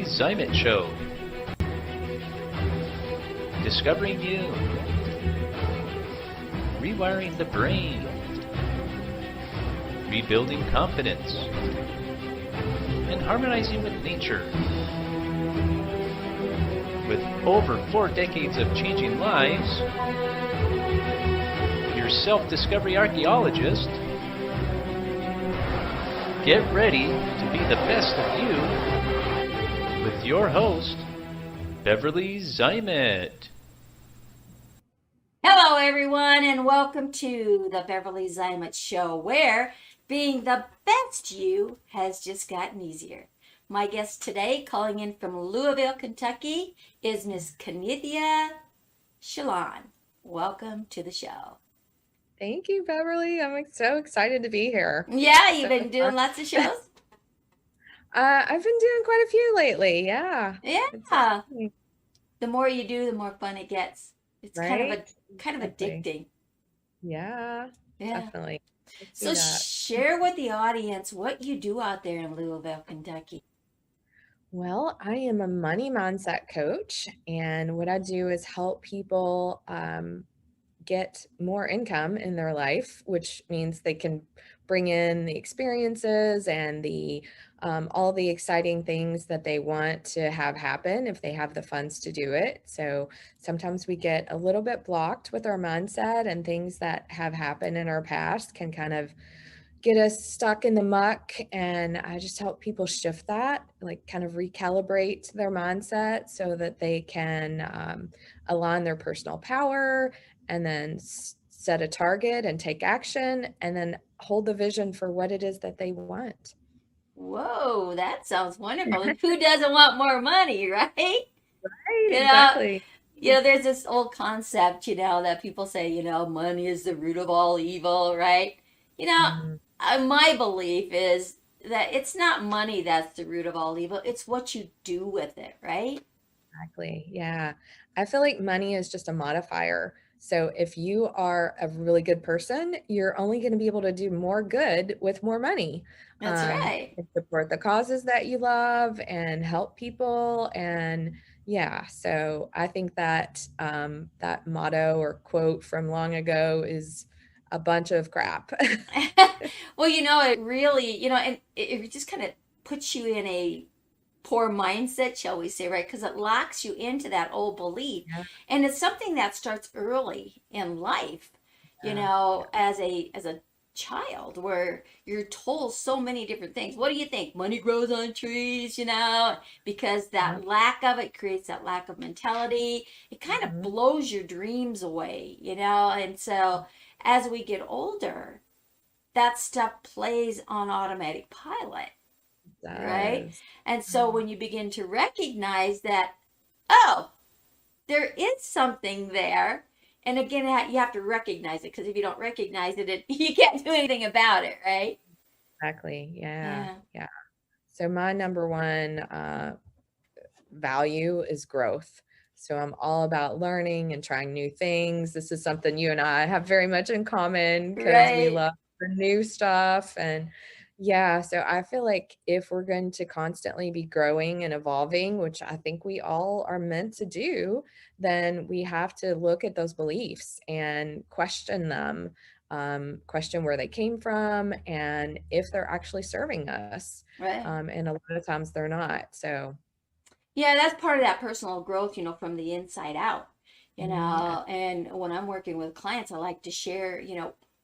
Zeimet Show. Discovering you. Rewiring the brain. Rebuilding confidence. And harmonizing with nature. With over 4 decades of changing lives, your self-discovery archaeologist, get ready to be the best of you with your host, Beverly Zeimet. Hello, everyone, and welcome to the Beverly Zeimet Show, where being the best you has just gotten easier. My guest today, calling in from Louisville, Kentucky, is Miss Kennethia Shalon. Welcome to the show. Thank you, Beverly. I'm so excited to be here. Yeah, you've been doing lots of shows? I've been doing quite a few lately. Yeah. Yeah. The more you do, the more fun it gets. It's right? kind of addicting. Yeah, definitely. So share with the audience what you do out there in Louisville, Kentucky. Well, I am a money mindset coach, and what I do is help people get more income in their life, which means they can bring in the experiences and the all the exciting things that they want to have happen if they have the funds to do it. So sometimes we get a little bit blocked with our mindset, and things that have happened in our past can kind of get us stuck in the muck, and I just help people shift that, like kind of recalibrate their mindset so that they can align their personal power and then set a target and take action and then hold the vision for what it is that they want. Whoa, that sounds wonderful. And who doesn't want more money, right? Right, You know, exactly. there's this old concept, that people say, money is the root of all evil, right? Mhm. My belief is that it's not money that's the root of all evil. It's what you do with it, right? Exactly. Yeah. I feel like money is just a modifier. So if you are a really good person, you're only going to be able to do more good with more money. That's right. And support the causes that you love and help people. And yeah, so I think that that motto or quote from long ago is a bunch of crap. Well, it really, and it just kind of puts you in a poor mindset, shall we say, right? Because it locks you into that old belief. Yeah. And it's something that starts early in life, Yeah. as a child, where you're told so many different things. What do you think? Money grows on trees, because Yeah. that lack of it creates that lack of mentality. It kind of Mhm. blows your dreams away, and so as we get older, that stuff plays on automatic pilot, right? Does. And so Mhm. when you begin to recognize that, oh, there is something there, and again, you have to recognize it, because if you don't recognize it, you can't do anything about it, right? Exactly. Yeah. Yeah. Yeah. So my number one value is growth. So I'm all about learning and trying new things. This is something you and I have very much in common because we Right. love the new stuff. And yeah, so I feel like if we're going to constantly be growing and evolving, which I think we all are meant to do, then we have to look at those beliefs and question them, question where they came from and if they're actually serving us. Right. And a lot of times they're not. So Yeah, that's part of that personal growth, from the inside out. mhm. And when I'm working with clients, I like to share,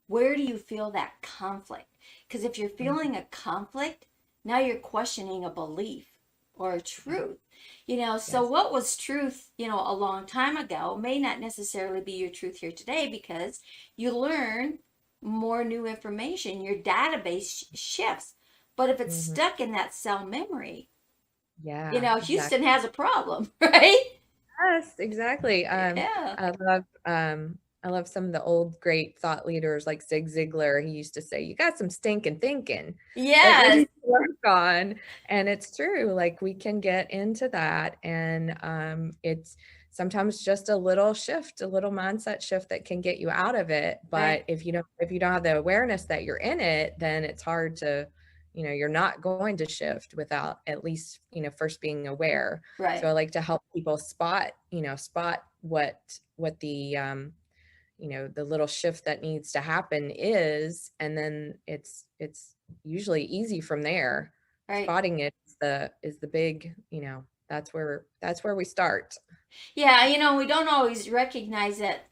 where do you feel that conflict? Because if you're Mhm. feeling a conflict, now you're questioning a belief or a Yeah. truth. So Yes. what was truth, a long time ago may not necessarily be your truth here today, because you learn more new information, your database shifts. But if it's Mhm. stuck in that cell memory, Yeah, Houston exactly. has a problem, right? Yes, exactly. Yeah. I love some of the old great thought leaders like Zig Ziglar. He used to say, "You got some stinking thinking that you Yes. need to work on." And it's true. Like we can get into that, and it's sometimes just a little shift, a little mindset shift that can get you out of it. Right. But if you don't have the awareness that you're in it, then it's hard to you're not going to shift without at least, first being aware. So I Right. like to help people spot what the little shift that needs to happen is, and then it's usually easy from there. Right. Spotting it is the big, that's where we start. Yeah, we don't always recognize that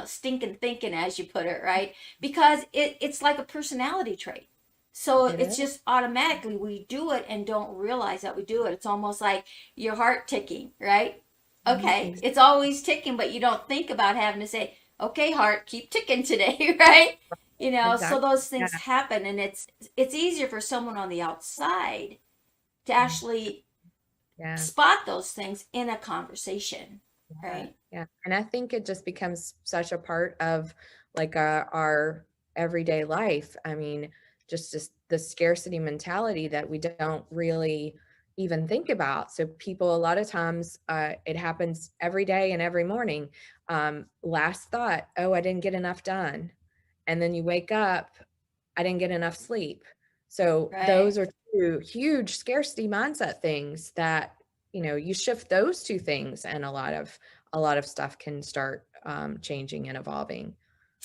stinking thinking, as you put it, right? Because it's like a personality trait. So It it's is. just automatically we do it and don't realize that we do it. It's almost like your heart ticking, right? Okay, Exactly. it's always ticking, but you don't think about having to say, okay, heart, keep ticking today, right? So Exactly. those Yeah. things happen, and it's easier for someone on the outside to actually Yeah. spot those things in a conversation, Yeah, right? yeah. And I think it just becomes such a part of like our everyday life. I mean, just the scarcity mentality that we don't really even think about. So people, a lot of times, it happens every day and every morning. Last thought, oh, I didn't get enough done. And then you wake up, I didn't get enough sleep. So Right. those are two huge scarcity mindset things that, you shift those two things, and a lot of stuff can start changing and evolving.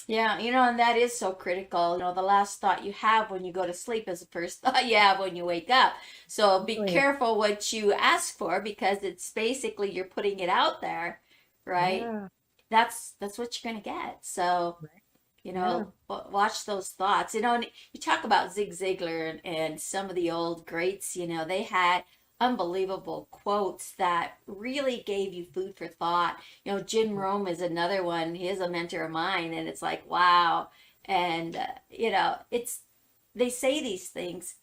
Yeah, and that is so critical. The last thought you have when you go to sleep is the first thought you have when you wake up. So be Oh, yeah. careful what you ask for, because it's basically you're putting it out there, right? Yeah. That's what you're gonna get. So, Right. Yeah. watch those thoughts. And you talk about Zig Ziglar and some of the old greats, they had unbelievable quotes that really gave you food for thought. Jim Rome is another one. He is a mentor of mine, and it's like, wow. And, it's, they say these things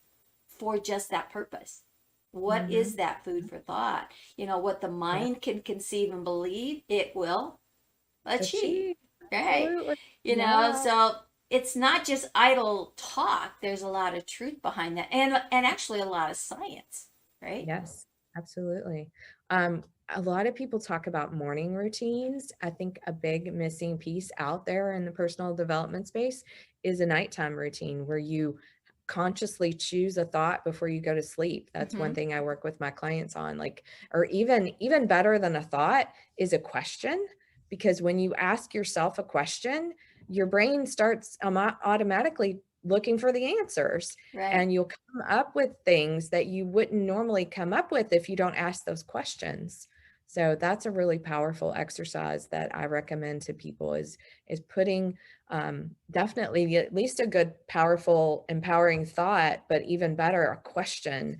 for just that purpose. What Mm-hmm. is that food for thought? What the Yeah. mind can conceive and believe, it will achieve, Achieve. right? Absolutely. Yeah. So it's not just idle talk. There's a lot of truth behind that, and actually a lot of science, right? Yes, absolutely. A lot of people talk about morning routines. I think a big missing piece out there in the personal development space is a nighttime routine where you consciously choose a thought before you go to sleep. That's one Mm-hmm. thing I work with my clients on. Like, or even better than a thought is a question, because when you ask yourself a question, your brain starts automatically looking for the answers, Right. and you'll come up with things that you wouldn't normally come up with if you don't ask those questions. So that's a really powerful exercise that I recommend to people, is putting definitely at least a good, powerful, empowering thought, but even better, a question.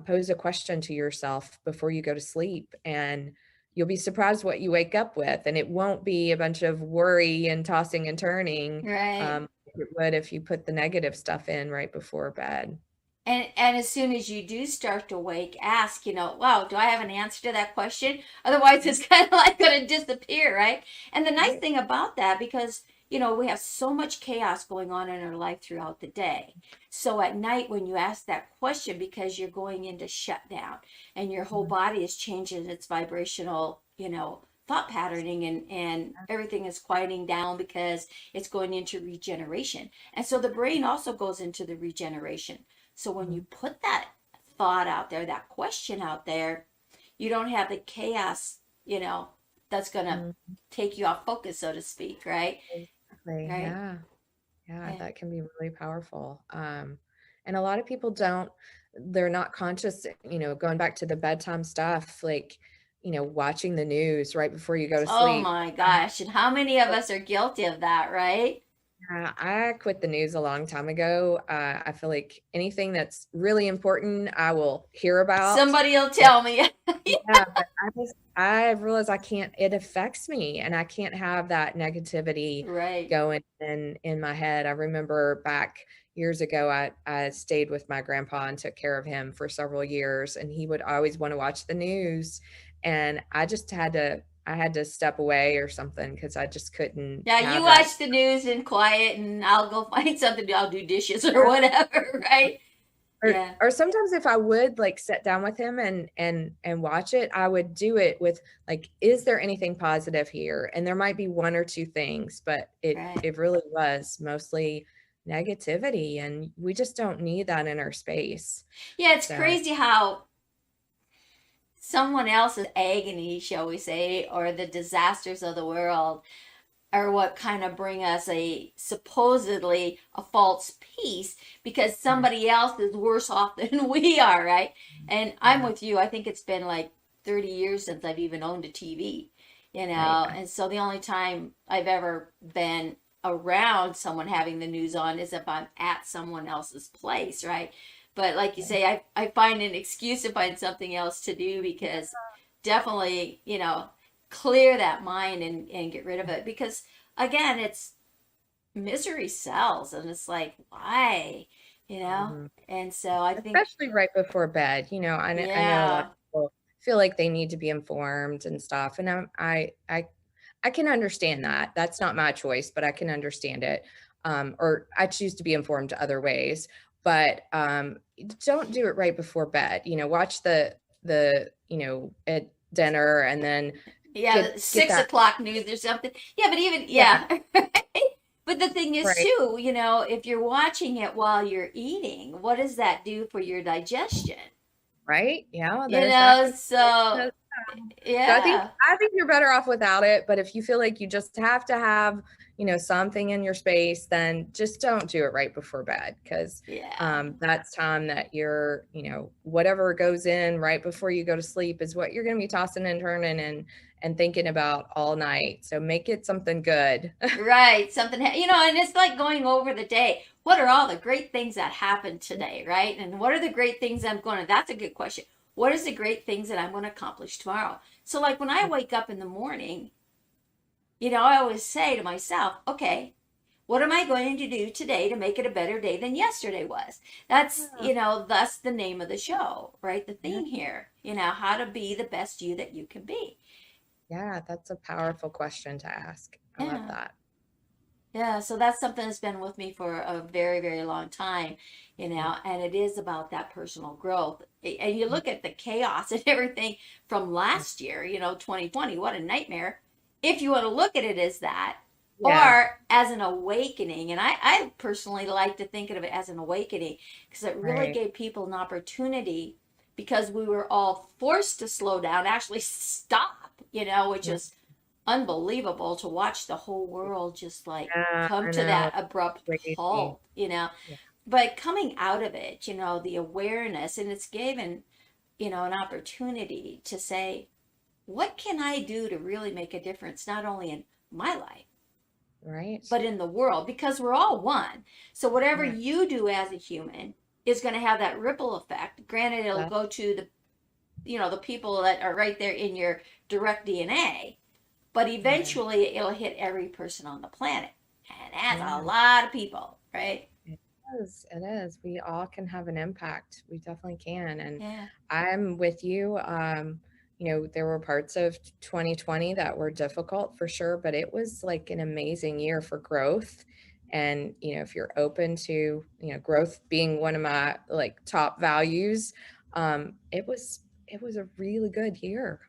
Pose a question to yourself before you go to sleep, and you'll be surprised what you wake up with. And it won't be a bunch of worry and tossing and turning. Right. Like it would if you put the negative stuff in right before bed. And as soon as you do start to wake, ask, wow, do I have an answer to that question? Otherwise, it's kind of like going to disappear, right? And the nice Right. thing about that, because we have so much chaos going on in our life throughout the day. So at night, when you ask that question, because you're going into shutdown and your whole Mhm. body is changing its vibrational, thought patterning, and everything is quieting down because it's going into regeneration. And so the brain also goes into the regeneration. So when you Mhm. put that thought out there, that question out there, you don't have the chaos, that's going to Mhm. take you off focus, so to speak, right? Exactly. Right? Yeah. Yeah, Yeah. that can be really powerful. And a lot of people they're not conscious, going back to the bedtime stuff, like, watching the news right before you go to Oh sleep. my gosh. And how many of us are guilty of that, right? I quit the news a long time ago. I feel like anything that's really important, I will hear about. Somebody will tell me. Yeah, but I've realized I can't, it affects me, and I can't have that negativity Right. going in my head. I remember back years ago, I stayed with my grandpa and took care of him for several years, and he would always want to watch the news, and I had to step away or something, because I just couldn't Yeah, you have that. watch the news in quiet, and I'll go find something to, I'll do dishes or whatever, right? or Yeah. or sometimes if I would like sit down with him and watch it, I would do it with like, is there anything positive here? And there might be one or two things, but it Right. it really was mostly negativity, and we just don't need that in our space. Yeah, it's So crazy how someone else's agony, shall we say, or the disasters of the world are what kind of bring us a supposedly a false peace because yeah, somebody else is worse off than we are, right? And I'm yeah, with you. I think it's been like 30 years since I've even owned a TV, right, and so the only time I've ever been around someone having the news on is if I'm at someone else's place, right? But like you say, I find an excuse to find something else to do because definitely, clear that mind and get rid of it because again it's misery sells and it's like why mhm. and so I think Especially right before bed. I know a lot yeah, of people feel like they need to be informed and stuff, and I can understand that. That's not my choice, but I can understand it. Or I choose to be informed other ways, but don't do it right before bed. Watch the at dinner, and then yeah, get six that. o'clock news or something, yeah, but even Yeah, yeah. But the thing is right, too, if you're watching it while you're eating, what does that do for your digestion? right. Yeah, you there's that. know so So yeah, I think you're better off without it, but if you feel like you just have to have, something in your space, then just don't do it right before bed, because yeah. that's time that you're, whatever goes in right before you go to sleep is what you're going to be tossing and turning and thinking about all night. So make it something good. Right, something, and it's like going over the day. What are all the great things that happened today, right? And what are the great things that's a good question. What is the great things that I'm going to accomplish tomorrow? So, like when I wake up in the morning, I always say to myself, okay, what am I going to do today to make it a better day than yesterday was? That's, Yeah, thus the name of the show, right? The yeah, theme here, how to be the best you that you can be. yeah, that's a powerful question to ask. I love Yeah. that. Yeah, so that's something that's been with me for a very, very long time, Mm, and it is about that personal growth. And you mm, look at the chaos and everything from mm. last year, 2020, what a nightmare. If you want to look at it as that, Yeah, or as an awakening, and I personally like to think of it as an awakening because it really right. gave people an opportunity because we were all forced to slow down, actually stop, which Yeah, is unbelievable to watch the whole world just like come I to know. that abrupt Crazy. halt. Yeah. But coming out of it, the awareness, and it's given, an opportunity to say, what can I do to really make a difference, not only in my life, Right. but in the world? Because we're all one. So whatever Yeah. you do as a human is going to have that ripple effect. Granted, it'll That, go to the people that are right there in your direct DNA, but yeah. eventually it'll hit every person on the planet. And that's Yeah. a lot of people, right? It is. It is. We all can have an impact. We definitely can. And Yeah. I'm with you. There were parts of 2020 that were difficult for sure, but it was like an amazing year for growth. And, if you're open to, growth being one of my like top values, it was a really good year.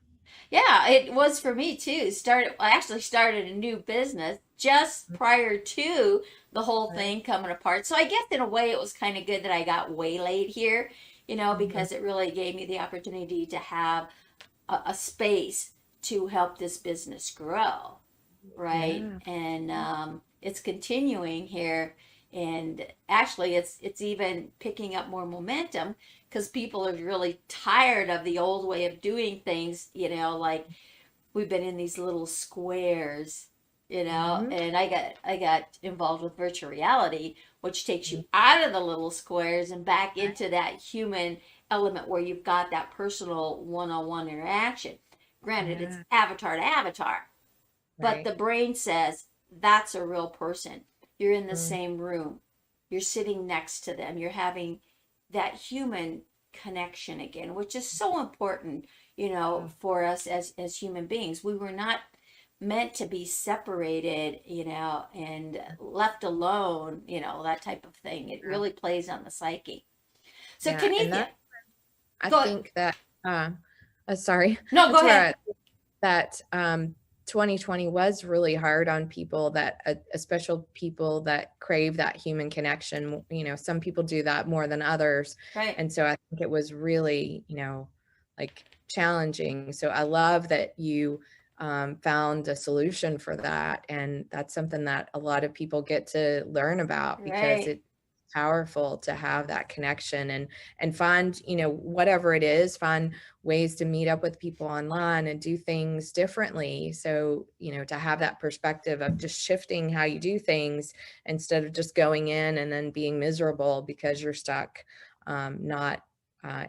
Yeah, it was for me too. I actually started a new business just prior to the whole Right. thing coming apart. So I guess in a way it was kind of good that I got waylaid here, Mhm. because it really gave me the opportunity to have a space to help this business grow. Right? Yeah. And it's continuing here, and actually, it's even picking up more momentum because people are really tired of the old way of doing things. Like we've been in these little squares. Mhm. And I got involved with virtual reality, which takes you out of the little squares and back into that human element where you've got that personal one-on-one interaction. Granted, it's Yeah. avatar to avatar, but Right. the brain says that's a real person. You're in the Mm, same room. You're sitting next to them. You're having that human connection again, which is so important, yeah. for us as human beings. We were not meant to be separated, and left alone, that type of thing. It Yeah. really plays on the psyche. So, Yeah. And Kennethia, that, I go ahead. think that, sorry, No, go that's where ahead. that 2020 was really hard on people that, especially people that crave that human connection. Some people do that more than others. Right. And so I think it was really, like challenging. So I love that you found a solution for that. And that's something that a lot of people get to learn about, because Right. it's powerful to have that connection and find, whatever it is, find ways to meet up with people online and do things differently. So, to have that perspective of just shifting how you do things instead of just going in and then being miserable because you're stuck, not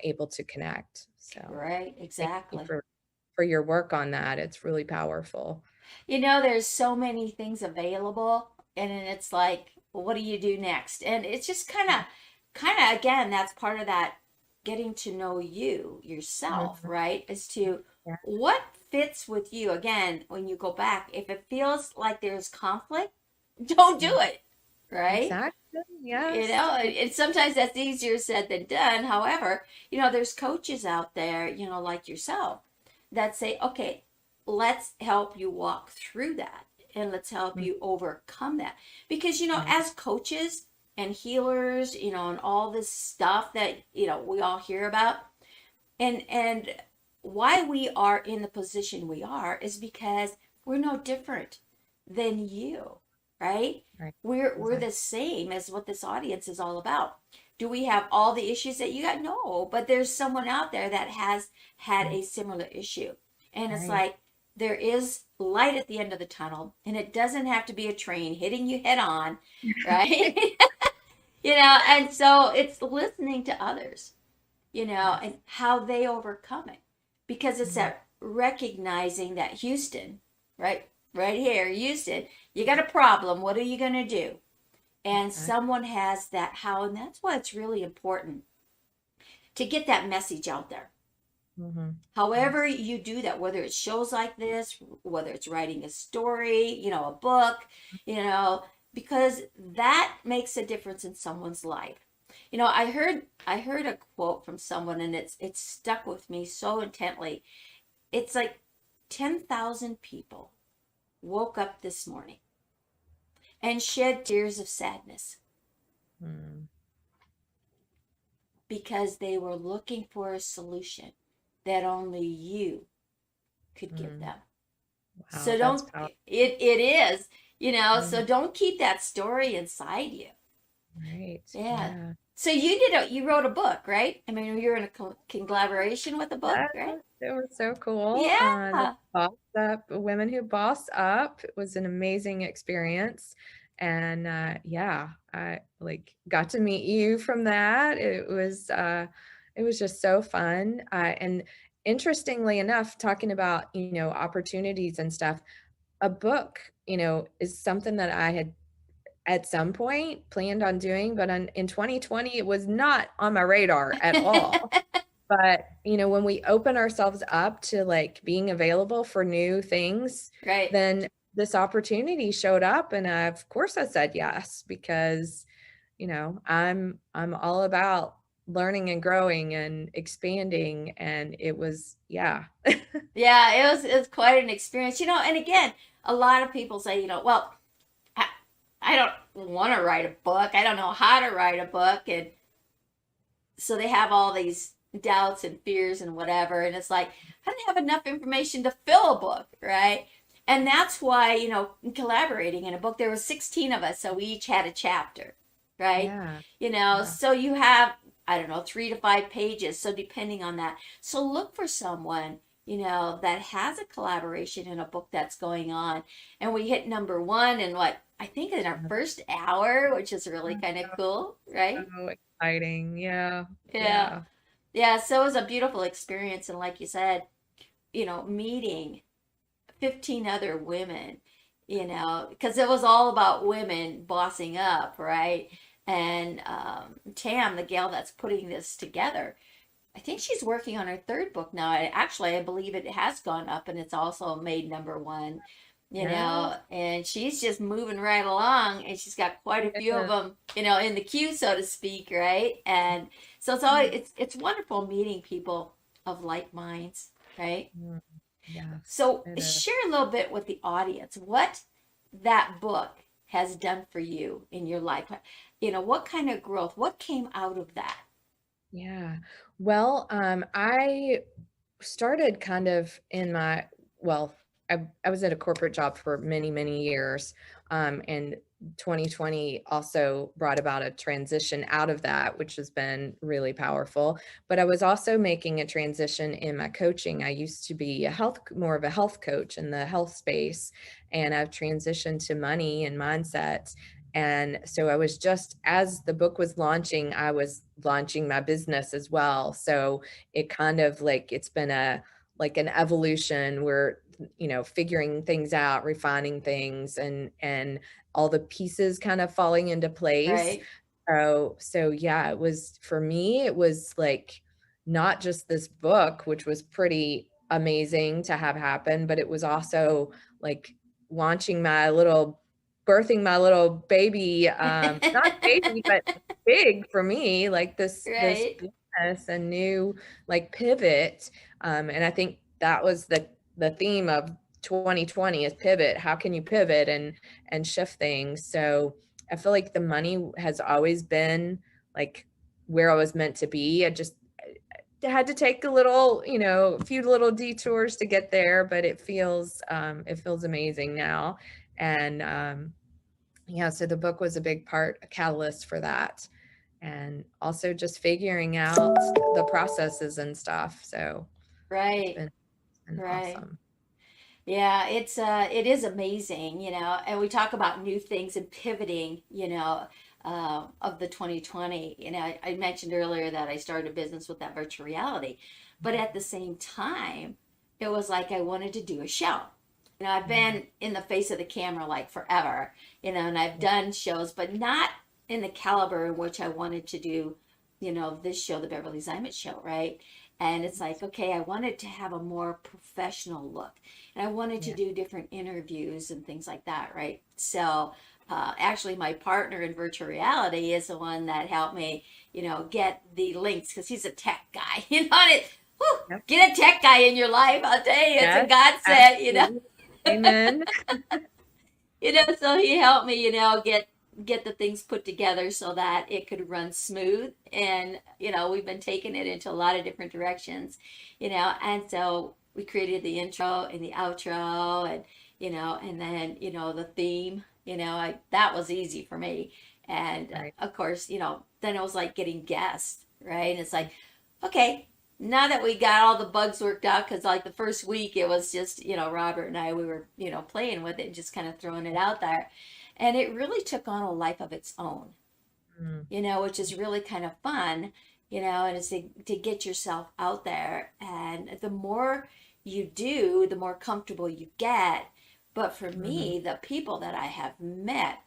able to connect. So Right. thank you Exactly. for your work on that. It's really powerful. There's so many things available, and then it's like, what do you do next? And it's just kind of again, that's part of that getting to know you yourself, Mhm. right? As to Yeah, what fits with you. Again, when you go back, if it feels like there's conflict, don't do yeah, it, right? exactly. Yes. And sometimes that's easier said than done. However, there's coaches out there, like yourself, that say, okay, let's help you walk through that and let's help Mhm. you overcome that. Because, Right. as coaches and healers, and all this stuff that, we all hear about, and why we are in the position we are is because we're no different than you, right? Right. We're Exactly. the same as what this audience is all about. Do we have all the issues that you got? No, but there's someone out there that has had Mhm. a similar issue. And it's Right. like there is light at the end of the tunnel, and it doesn't have to be a train hitting you head on, right? And so it's listening to others, Yes. and how they overcome it. Because it's Mhm. that recognizing that Houston, right, right here, Houston, you got a problem. What are you going to do? And Exactly. someone has that how, and that's why it's really important to get that message out there. Mhm. However, Yes. you do that, whether it's shows like this, whether it's writing a story, a book, because that makes a difference in someone's life. I heard a quote from someone, and it's stuck with me so intently. It's like 10,000 people woke up this morning and shed tears of sadness Mm. because they were looking for a solution that only you could give Mm. them. Wow, So that's don't powerful. it is, Mhm. so don't keep that story inside you. Right. Yeah. Yeah. So you wrote a book, right? I mean, you're in a collaboration with a book, Yes, right? it was so cool. The Yeah. Boss Up, Women Who Boss Up, it was an amazing experience. And yeah, I like got to meet you from that. It was just so fun. And interestingly enough, talking about, opportunities and stuff, a book, is something that I had at some point planned on doing, but in 2020, it was not on my radar at all. But, when we open ourselves up to like being available for new things, Right. then this opportunity showed up, and of course I said yes, because, I'm all about learning and growing and expanding, and it was, yeah. Yeah, it was quite an experience. And again, a lot of people say, well, I, I don't want to write a book. I don't know how to write a book, and so they have all these doubts and fears and whatever, and it's like I didn't have enough information to fill a book, right? And that's why, collaborating in a book, there were 16 of us, so we each had a chapter, right? Yeah. Yeah. So you have, I don't know, 3 to 5 pages, so depending on that. So look for someone, that has a collaboration in a book that's going on. And we hit number one in what I think in our first hour, which is really kind of cool, right? So exciting. Yeah. Yeah. Yeah. Yeah, so it was a beautiful experience. And like you said, meeting 15 other women, because it was all about women bossing up, right? And Tam, the gal that's putting this together, I think she's working on her third book now. Actually, I believe it has gone up and it's also made number one, Yes. and she's just moving right along, and she's got quite a few of Yeah. them, in the queue, so to speak, right? And so it's always it's wonderful meeting people of like minds, right? Mm. Yes, So it is. share a little bit with the audience what that book has done for you in your life. What kind of growth, what came out of that? Yeah. Well, I started kind of in my, well, I was at a corporate job for many, many years. And 2020 also brought about a transition out of that, which has been really powerful. But I was also making a transition in my coaching. I used to be more of a health coach in the health space, and I've transitioned to money and mindset. And so I was just, as the book was launching, I was launching my business as well. So it kind of like, it's been like an evolution where, figuring things out, refining things, and all the pieces kind of falling into place. Right. So yeah, it was, for me, it was like not just this book, which was pretty amazing to have happen, but it was also like launching birthing my little baby, not baby, but big for me, like this Right. business and new like pivot. And I think that was the theme of 2020 is pivot. How can you pivot and shift things? So I feel like the money has always been like where I was meant to be. I just had to take a few little detours to get there, but it feels amazing now. And yeah, so the book was a big part, a catalyst for that. And also just figuring out the processes and stuff. So it's Right. been Right. awesome. Yeah, it is amazing, and we talk about new things and pivoting, of the 2020. I mentioned earlier that I started a business with that virtual reality, but at the same time, it was like I wanted to do a show. I've Yeah. been in the face of the camera like forever, and I've done shows, but not in the caliber in which I wanted to do, this show, the Beverly Zeimet show, right? And it's like, okay, I wanted to have a more professional look, and I wanted to Yeah. do different interviews and things like that, right? So, actually, my partner in virtual reality is the one that helped me, get the links because he's a tech guy, and whew, Yep. get a tech guy in your life. I'll tell you, it's a Yes. godsend. Absolutely. Amen. So he helped me, get the things put together so that it could run smooth. And, we've been taking it into a lot of different directions, and so we created the intro and the outro and, and then, the theme, that was easy for me. And Right. of course, then it was like getting guests, right? And it's like, okay, now that we got all the bugs worked out, because like the first week it was just, Robert and I, we were, playing with it and just kind of throwing it out there. And it really took on a life of its own, Mm. which is really kind of fun, and it's to get yourself out there. And the more you do, the more comfortable you get. But for Mhm. me, the people that I have met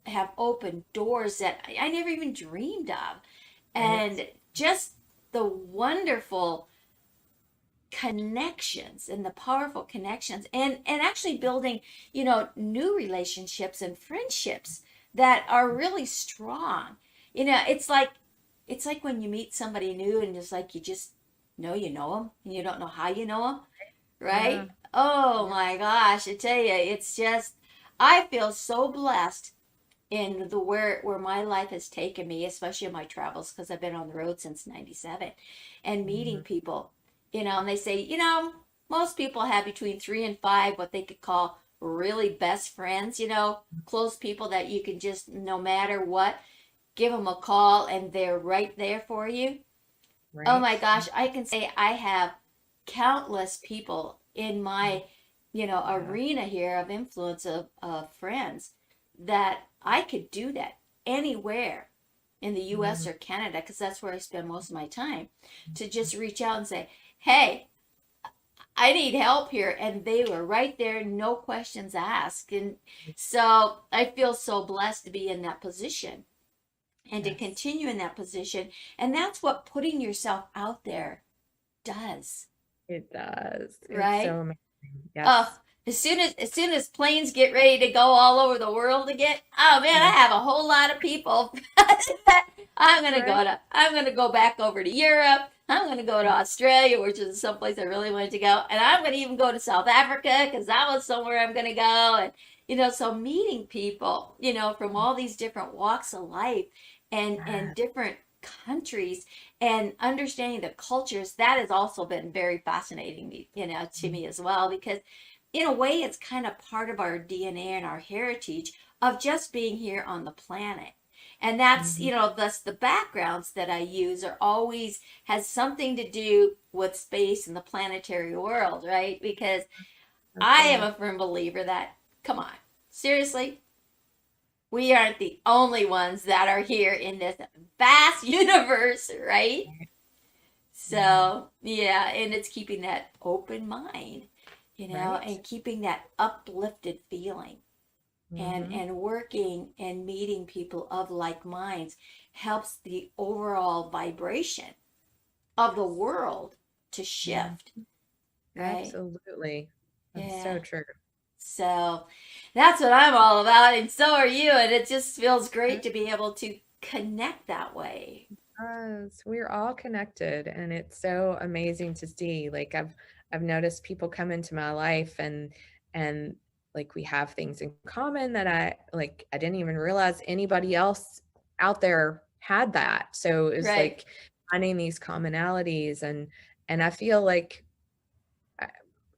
have opened doors that I never even dreamed of. Right. And just the wonderful connections and the powerful connections and actually building new relationships and friendships that are really strong. It's like when you meet somebody new and it's like you know them and you don't know how you know them, Yeah. right? Oh Yeah. my gosh, I tell you, it's just, I feel so blessed in the where my life has taken me, especially in my travels, because I've been on the road since '97, and meeting Mhm. people, and they say, most people have between 3 and 5 what they could call really best friends, close people that you can just, no matter what, give them a call and they're right there for you. Oh Right. my gosh, I can say I have countless people in Mhm. my, Yeah. arena here of influence of friends that I could do that anywhere in the US Mhm. or Canada, because that's where I spend most of my time, to just reach out and say, hey, I need help here. And they were right there, no questions asked. And so I feel so blessed to be in that position and to Yes. continue in that position. And that's what putting yourself out there does, It does. It's so right? amazing. Oh, Yes. as soon as planes get ready to go all over the world again, oh man, I Yeah. have a whole lot of people. I'm gonna Right. go back over to Europe. I'm going to go to Australia, which is someplace I really wanted to go. And I'm going to even go to South Africa because that was somewhere I'm going to go. And, so meeting people, from all these different walks of life and different countries and understanding the cultures, that has also been very fascinating, to me as well, because in a way, it's kind of part of our DNA and our heritage of just being here on the planet. And that's, thus the backgrounds that I use are always has something to do with space and the planetary world, right? Because I am a firm believer that, come on, seriously, we aren't the only ones that are here in this vast universe, right? So, yeah, and it's keeping that open mind, and keeping that uplifted feeling. And working and meeting people of like minds helps the overall vibration of the world to shift. Right? Absolutely. That's so true. So that's what I'm all about, and so are you. And it just feels great to be able to connect that way. Yes, we're all connected, and it's so amazing to see. Like I've noticed people come into my life and like we have things in common that I didn't even realize anybody else out there had that. So it was like finding these commonalities, and I feel like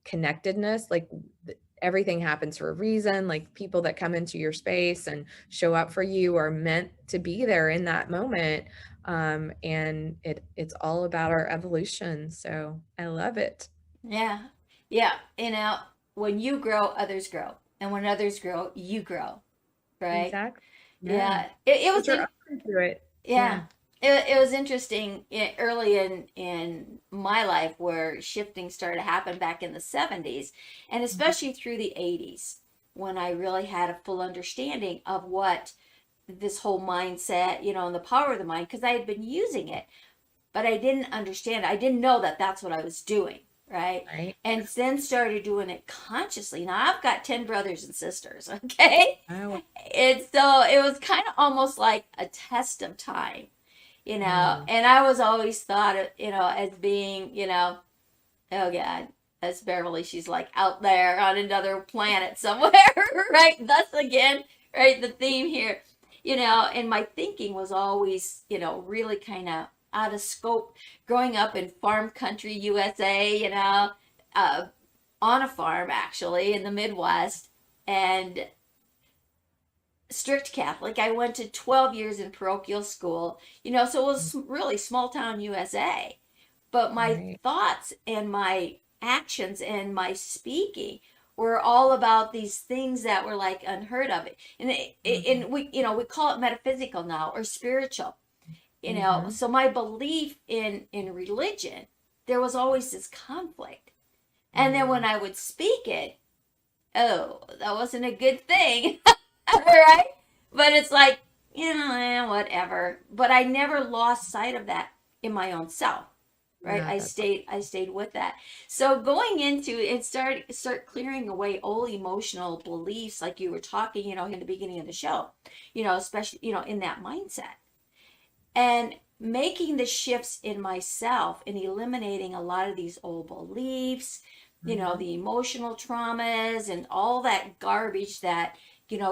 connectedness, like everything happens for a reason. Like people that come into your space and show up for you are meant to be there in that moment. And it's all about our evolution. So I love it. Yeah. When you grow, others grow. And when others grow, you grow. Right? Exactly. Yeah. It was you're open to it. Yeah. It was interesting early in my life where shifting started to happen back in the 70s, and especially through the 80s, when I really had a full understanding of what this whole mindset, and the power of the mind, because I had been using it, but I didn't understand. I didn't know that that's what I was doing. Right. And then started doing it consciously. Now I've got 10 brothers and sisters. Okay. Oh. And so it was kind of almost like a test of time. And I was always thought of, as being, oh God, that's Beverly. She's like out there on another planet somewhere, right? Thus again, right? The theme here, and my thinking was always, really kind of out of scope. Growing up in farm country, USA, on a farm actually in the Midwest, and strict Catholic. I went to 12 years in parochial school, so it was really small town USA. But my thoughts and my actions and my speaking were all about these things that were like unheard of. And we call it metaphysical now, or spiritual. So my belief in religion, there was always this conflict. And then when I would speak it, that wasn't a good thing. Right? But it's like, whatever. But I never lost sight of that in my own self. Right? I stayed with that. So going into and start clearing away old emotional beliefs, like you were talking, in the beginning of the show, especially, in that mindset. And making the shifts in myself and eliminating a lot of these old beliefs, the emotional traumas and all that garbage that,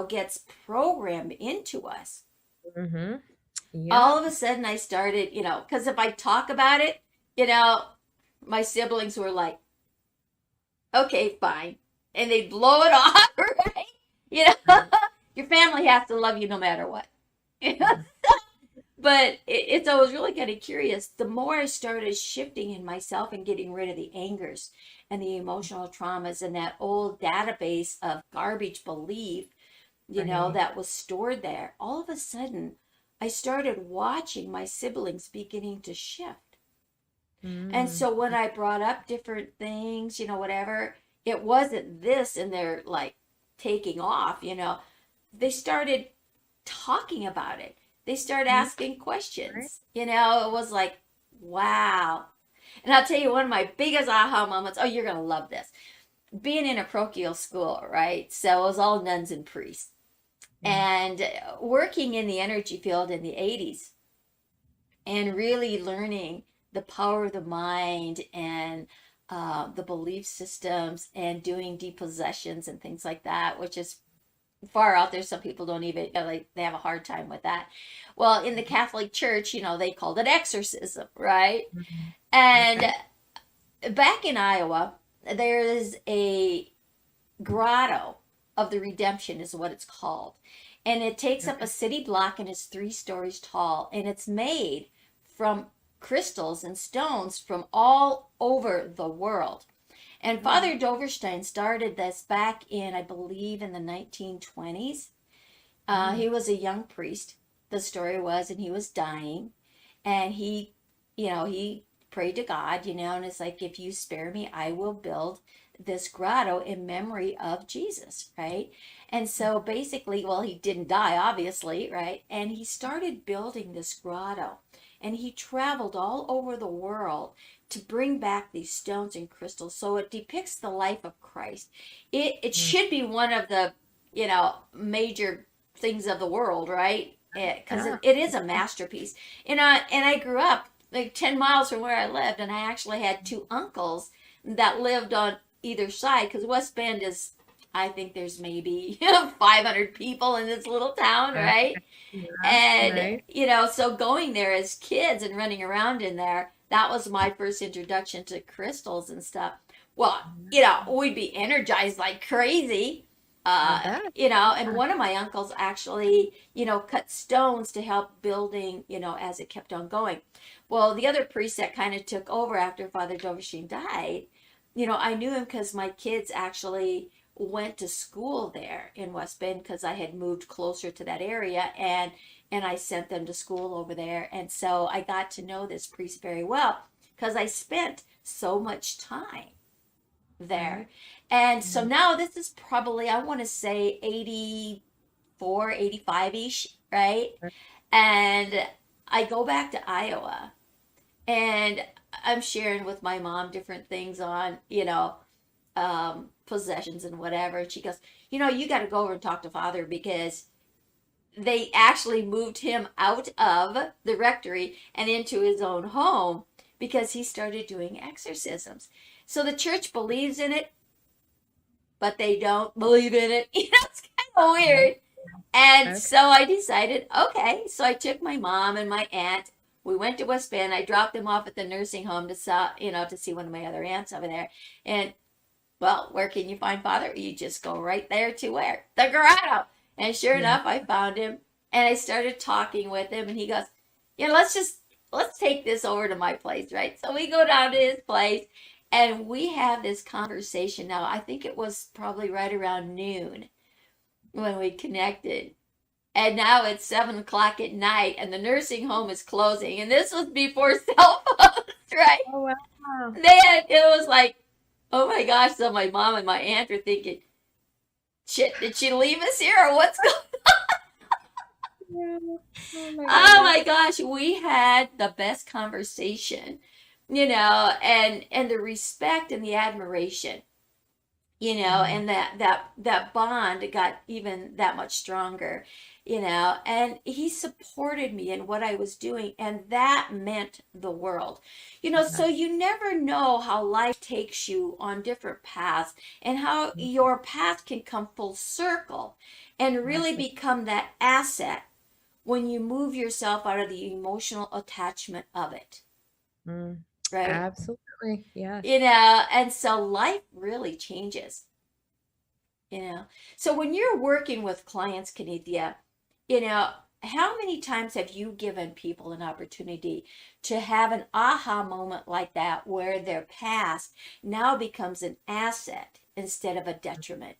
gets programmed into us. All of a sudden I started, because if I talk about it, my siblings were like, okay, fine. And they blow it off, right? Your family has to love you no matter what. But it's I was really kind of curious. The more I started shifting in myself and getting rid of the angers and the emotional traumas and that old database of garbage belief, that was stored there, all of a sudden I started watching my siblings beginning to shift. And so when I brought up different things, whatever, it wasn't this and they're like taking off, they started talking about it. They started asking questions. It was like, wow. And I'll tell you one of my biggest aha moments. Oh, you're going to love this. Being in a parochial school, right? So it was all nuns and priests. And working in the energy field in the 80s and really learning the power of the mind and the belief systems and doing depossessions and things like that, which is far out there. Some people don't even, like, they have a hard time with that. Well, in the Catholic Church, they called it exorcism, right? Mhm. And Okay. back in Iowa, there is a grotto of the redemption, is what it's called. And it takes up a Okay. city block and is 3 stories tall. And it's made from crystals and stones from all over the world. And Oh. Father Doverstein started this back in, I believe, in the 1920s. Mm. He was a young priest, the story was, and he was dying. And he prayed to God, and it's like, if you spare me, I will build this grotto in memory of Jesus, right? And so basically, well, he didn't die, obviously, right? And he started building this grotto. And he traveled all over the world to bring back these stones and crystals. So it depicts the life of Christ. It Mm. should be one of the, major things of the world, right? Because Yeah. it is a masterpiece. And I grew up like 10 miles from where I lived, and I actually had 2 uncles that lived on either side, because West Bend is, I think there's maybe 500 people in this little town, Okay. right? Yeah. And, Nice. so going there as kids and running around in there, that was my first introduction to crystals and stuff. Well, we'd be energized like crazy. I bet. And one of my uncles actually, cut stones to help building, as it kept on going. Well, the other priest that kind of took over after Father Doverstein died, I knew him because my kids actually went to school there in West Bend, because I had moved closer to that area, and I sent them to school over there. And so I got to know this priest very well because I spent so much time there. Right. And so Mhm. now this is probably, I want to say, 84, 85 ish, right? And I go back to Iowa, and I'm sharing with my mom different things on, possessions and whatever. And she goes, you got to go over and talk to Father, because they actually moved him out of the rectory and into his own home because he started doing exorcisms. So the church believes in it, but they don't believe in it. It's kind of Right. weird. And Okay. so I decided, okay. So I took my mom and my aunt. We went to West Bend. I dropped them off at the nursing home to see one of my other aunts over there. And, well, where can you find Father? You just go right there to where? The grotto. And sure Yeah. enough, I found him, and I started talking with him, and he goes, let's take this over to my place, right? So we go down to his place, and we have this conversation. Now, I think it was probably right around noon when we connected. And now it's 7 o'clock at night, and the nursing home is closing. And this was before cell phones, right? Oh, wow. Then it was like, oh my gosh. So my mom and my aunt are thinking, shit, did she leave us here, or what's going Yeah. Oh my Oh goodness. my gosh, we had the best conversation, and the respect and the admiration, Mhm. and that bond got even that much stronger, and he supported me in what I was doing, and that meant the world. So Yes. you never know how life takes you on different paths, and how Mhm. your path can come full circle and really Absolutely. become that asset when you move yourself out of the emotional attachment of it, Mm. right? Absolutely. Yes. And so life really changes, you know. So when you're working with clients, Kennethia, you know, how many times have you given people an opportunity to have an aha moment like that, where their past now becomes an asset instead of a detriment?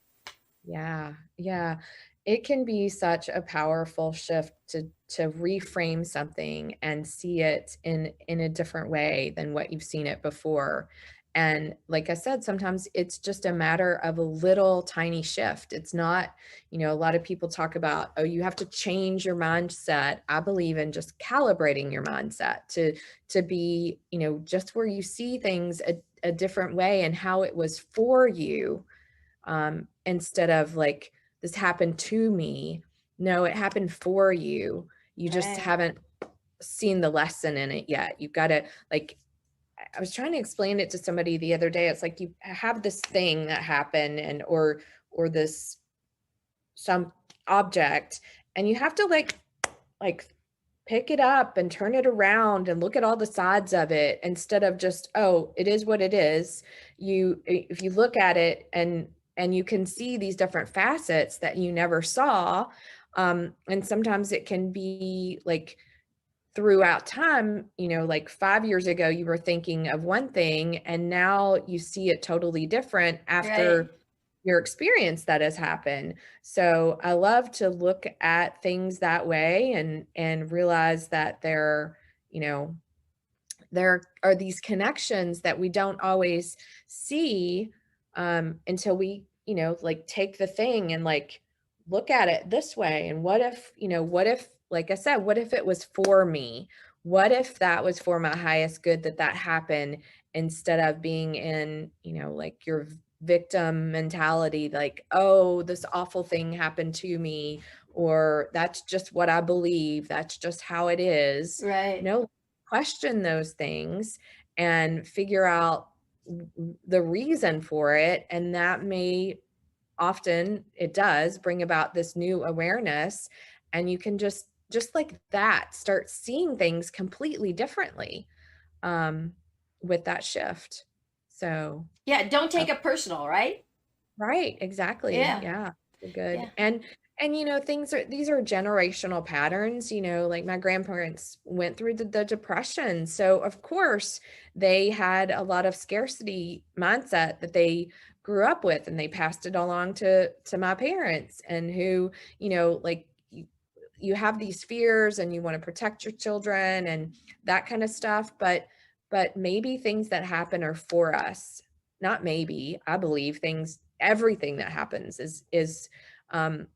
Yeah, yeah. It can be such a powerful shift to reframe something and see it in a different way than what you've seen it before. And like I said, sometimes it's just a matter of a little tiny shift. It's not, a lot of people talk about, oh, you have to change your mindset. I believe in just calibrating your mindset to be, just where you see things a different way and how it was for you, instead of like, this happened to me. No, it happened for you. You just Right. haven't seen the lesson in it yet. You've got to, like, I was trying to explain it to somebody the other day. It's like you have this thing that happened or this some object, and you have to like pick it up and turn it around and look at all the sides of it instead of just, oh, it is what it is. If you look at it and you can see these different facets that you never saw, and sometimes it can be like throughout time, like 5 years ago, you were thinking of one thing and now you see it totally different Right. after your experience that has happened. So I love to look at things that way and realize that there are these connections that we don't always see, until we, like take the thing and like look at it this way. And what if, like I said, what if it was for me? What if that was for my highest good, that happened, instead of being in, like your victim mentality, like, oh, this awful thing happened to me, or that's just what I believe, that's just how it is. Right. No, question those things and figure out the reason for it. And that may often, it does bring about this new awareness. And you can just like that, start seeing things completely differently, um, with that shift. So, Yeah. Don't uh, take it personal, right? right, exactly. Yeah. Yeah. Yeah. Good. And these are generational patterns, like my grandparents went through the depression. So of course they had a lot of scarcity mindset that they grew up with, and they passed it along to my parents, and who, like you have these fears and you want to protect your children and that kind of stuff, but maybe things that happen are for us. Not maybe, I believe everything that happens is um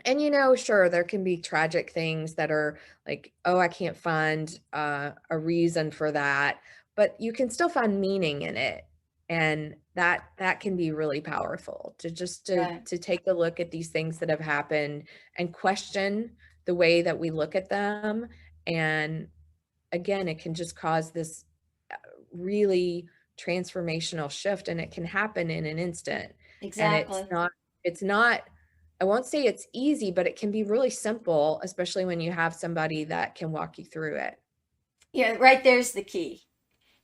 and sure, there can be tragic things that are like, oh, I can't find a reason for that, but you can still find meaning in it. And that can be really powerful, to just Right. to take a look at these things that have happened and question the way that we look at them. And again, it can just cause this really transformational shift, and it can happen in an instant. And Exactly. it's not, I won't say it's easy, but it can be really simple, especially when you have somebody that can walk you through it. Yeah. Right. There's the key.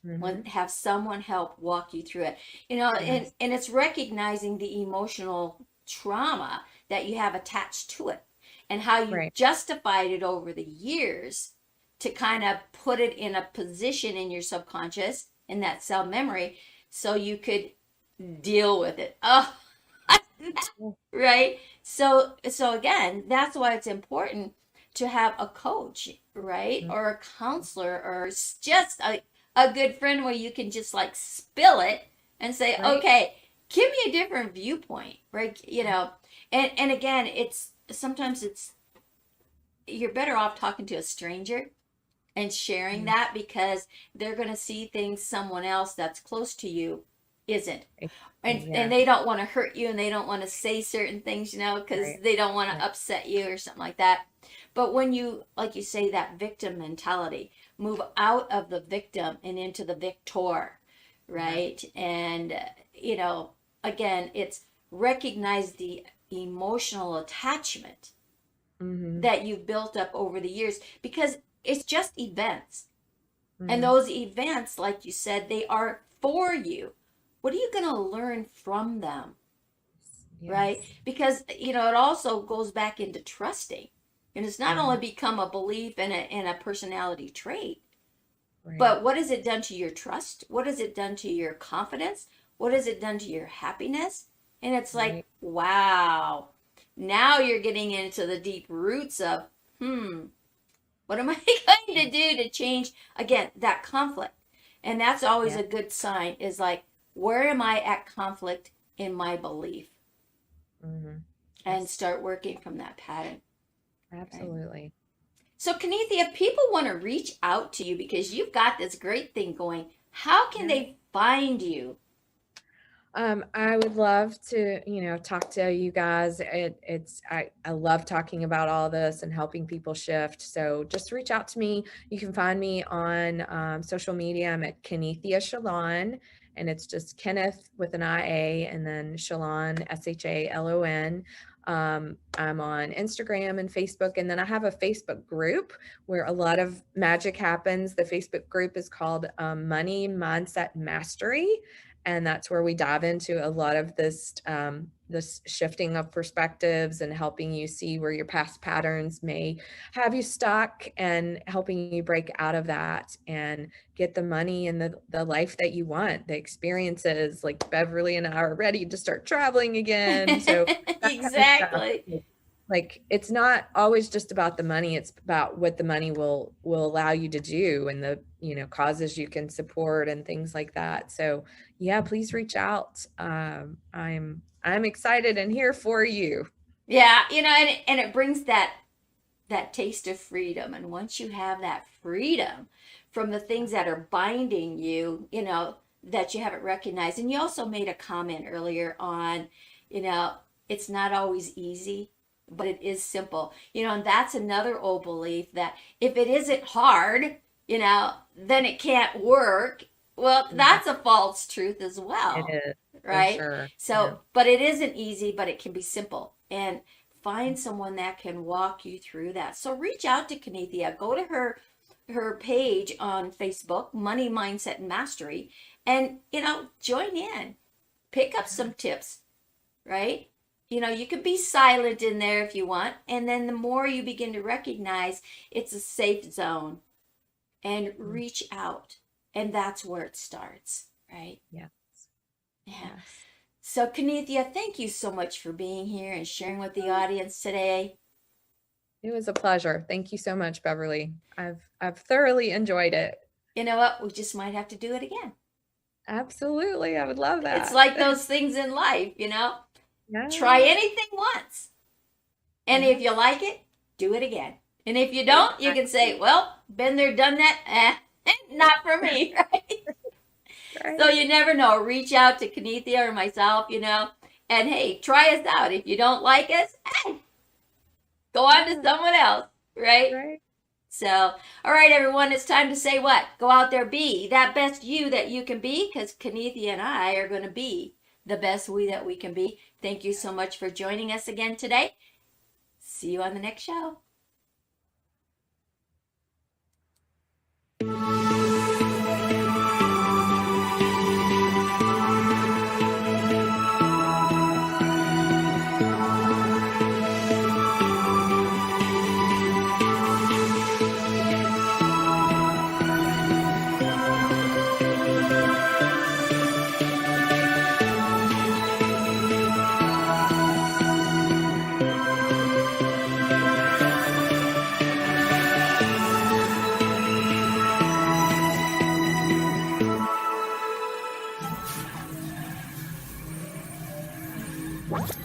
When Mm-hmm. have someone help walk you through it. And Yes. it's recognizing the emotional trauma that you have attached to it and how you Right. justified it over the years to kind of put it in a position in your subconscious, in that cell memory, so you could deal with it. Oh, right. So again, that's why it's important to have a coach, right, Mhm. or a counselor, or just a good friend where you can just like spill it and say, Right. okay, give me a different viewpoint, right? And again, it's sometimes it's you're better off talking to a stranger and sharing Mhm. that, because they're going to see things someone else that's close to you isn't. Exactly. And Yeah. they don't want to hurt you, and they don't want to say certain things, because Right. they don't want Right. to upset you or something like that. But when you, like you say, that victim mentality, move out of the victim and into the victor, Yeah. right? And again, it's recognize the emotional attachment Mm-hmm. that you've built up over the years, because it's just events. And Mm-hmm. those events, like you said, they are for you. What are you going to learn from them? Right? Yes. Because, it also goes back into trusting. And it's not Mm-hmm. only become a belief and a personality trait, Right. but what has it done to your trust? What has it done to your confidence? What has it done to your happiness? And it's like, Right. wow, now you're getting into the deep roots of, what am I going to do to change, again, that conflict? And that's always Yeah. a good sign, is like, where am I at conflict in my belief? Mm-hmm. And Yes. start working from that pattern. Right? Absolutely. So, Kennethia, if people want to reach out to you because you've got this great thing going, how can Yeah. they find you? I would love to, talk to you guys. I love talking about all this and helping people shift. So just reach out to me. You can find me on social media. I'm at Kennethia Shalon, and it's just Kenneth with an IA and then Shalon, Shalon. I'm on Instagram and Facebook, and then I have a Facebook group where a lot of magic happens. The Facebook group is called Money Mindset Mastery, and that's where we dive into a lot of this shifting of perspectives and helping you see where your past patterns may have you stuck, and helping you break out of that and get the money and the life that you want, the experiences. Like Beverly and I are ready to start traveling again. So exactly. Like, it's not always just about the money, it's about what the money will allow you to do, and the causes you can support and things like that. So yeah, please reach out. I'm excited and here for you. Yeah, and it brings that taste of freedom. And once you have that freedom from the things that are binding you, that you haven't recognized. And you also made a comment earlier on, it's not always easy, but it is simple. And that's another old belief, that if it isn't hard, then it can't work. Well, that's a false truth as well. It is, right? Sure. So, yeah. But it isn't easy, but it can be simple. And find someone that can walk you through that. So reach out to Kennethia. Go to her page on Facebook, Money Mindset Mastery, and join in. Pick up some tips, right? You can be silent in there if you want, and then the more you begin to recognize it's a safe zone, and reach out, and that's where it starts, right? Yes. Yeah. Yes. So Kennethia, thank you so much for being here and sharing with the audience today. It was a pleasure. Thank you so much, Beverly. I've thoroughly enjoyed it. You know what? We just might have to do it again. Absolutely. I would love that. It's like those things in life, Yes. Try anything once. And if you like it, do it again. And if you don't, you can say, well, been there, done that. Not for me, right? Right. So you never know. Reach out to Kennethia or myself, and hey, try us out. If you don't like us, go on to someone else, right? Right. So, all right, everyone, it's time to say what? Go out there, be that best you that you can be, because Kennethia and I are going to be the best we that we can be. Thank you so much for joining us again today. See you on the next show. What?